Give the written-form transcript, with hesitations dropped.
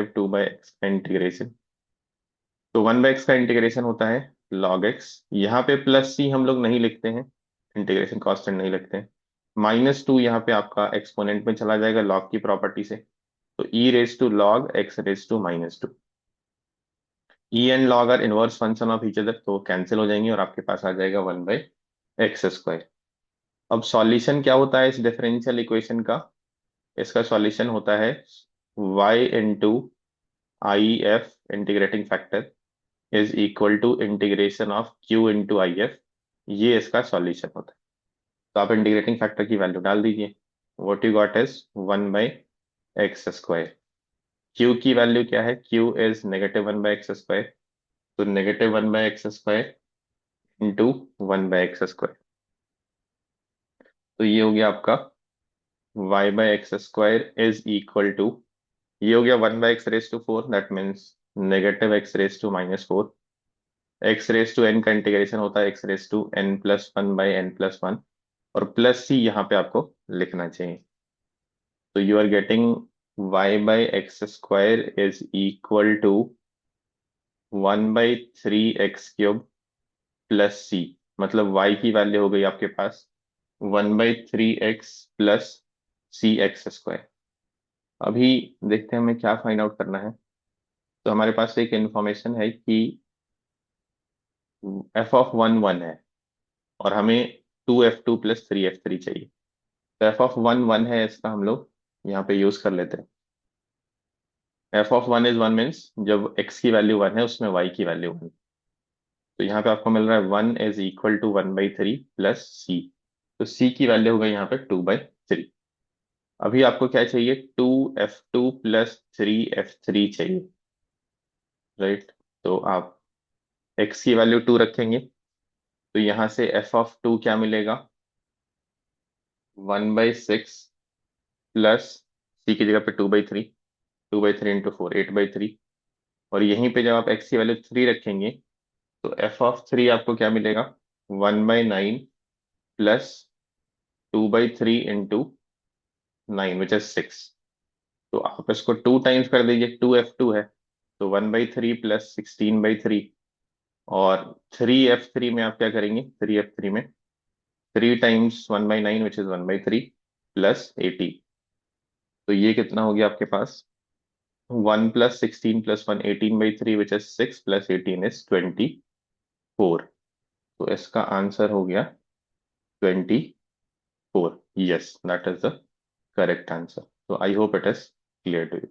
-2/x का integration. तो 1/x का इंटीग्रेशन होता है log x। यहाँ पे प्लस सी हम लोग नहीं लिखते हैं, इंटीग्रेशन कांस्टेंट नहीं लिखते हैं। -2 यहाँ पे आपका एक्सपोनेंट में चला जाएगा लॉग की प्रॉपर्टी से, तो e raise to log x raise to -2। E and log are inverse function of each other, तो कैंसिल हो जाएंगे और आपके पास आ जाएगा 1/x²। अब सॉल्यूशन क्या होता है इस डिफरेंशियल इक्वेशन का? इसका सॉल्यूशन होता है y into I F integrating factor is equal to integration of q into I F. ये इसका सॉल्यूशन होता है। तो आप इंटीग्रेटिंग फैक्टर की वैल्यू डाल दीजिए। What you got is 1/x²। q की वैल्यू क्या है? q is -1/x²। तो -1/x² इंटू 1/x²। तो ये हो गया आपका y/x² इज इक्वल टू, ये हो गया 1/x⁴, that means -x⁻⁴। x⁻n का इंटीग्रेशन होता है x⁻n+1/n+1, और प्लस सी यहाँ पे आपको लिखना चाहिए। तो you are getting y/x² is equal to 1/3x³ plus c, मतलब y की वैल्यू हो गई आपके पास 1/3x प्लस cx²। अभी देखते हैं हमें क्या फाइंड आउट करना है। तो हमारे पास एक इंफॉर्मेशन है कि f(1) 1 है और हमें 2f2 प्लस 3f3 चाहिए। तो f(1) 1 है, इसका हम लोग यहाँ पे यूज कर लेते हैं। F of one is one means जब एक्स की वैल्यू वन है उसमें वाई की वैल्यू वन। तो यहाँ पे आपको मिल रहा है one is equal to one by three plus C. तो सी की वैल्यू होगा यहाँ पे टू बाई थ्री। अभी आपको क्या चाहिए, two F two plus three F three चाहिए, राइट। तो आप एक्स की वैल्यू टू रखेंगे, तो यहाँ से एफ ऑफ टू क्या मिलेगा, one by six plus C की जगह पे two by three, two by three into four, eight by three. और यहीं पे जब आप एक्स की वैल्यू थ्री रखेंगे तो एफ ऑफ थ्री आपको क्या मिलेगा, one by nine plus two by three into nine which is six. तो आप इसको टू टाइम्स कर दीजिए, टू एफ टू है, तो one by three plus sixteen by three. और थ्री एफ थ्री में आप क्या करेंगे, थ्री एफ थ्री में three times one by nine which is one by three plus eighty. तो ये कितना हो गया आपके पास, one plus sixteen plus one, eighteen by three which is six plus eighteen is twenty four. तो इसका आंसर हो गया twenty four. Yes, that is the correct answer. तो I hope it is clear to you.